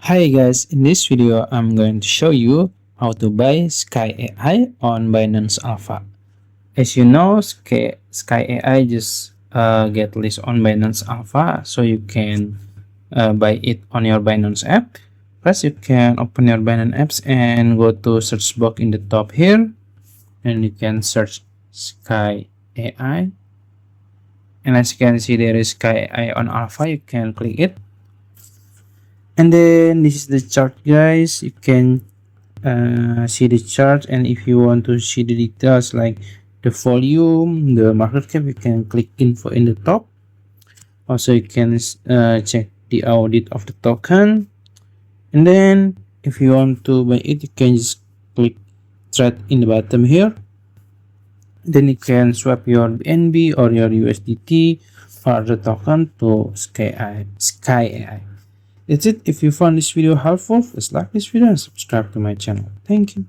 Hi guys, in this video I'm going to show you how to buy SKYAI on Binance Alpha. As you know, SKYAI just get listed on Binance Alpha, so you can buy it on your Binance app. First, you can open your Binance apps and go to search box in the top here, and you can search SKYAI. And as you can see, there is SKYAI on Alpha. You can click it. And then this is the chart, guys. You can see the chart, and if you want to see the details like the volume, the market cap, you can click info in the top. Also, you can check the audit of the token, and then if you want to buy it, you can just click trade in the bottom here. Then you can swap your BNB or your USDT or the token to SKYAI. That's it. If you found this video helpful, please like this video and subscribe to my channel. Thank you.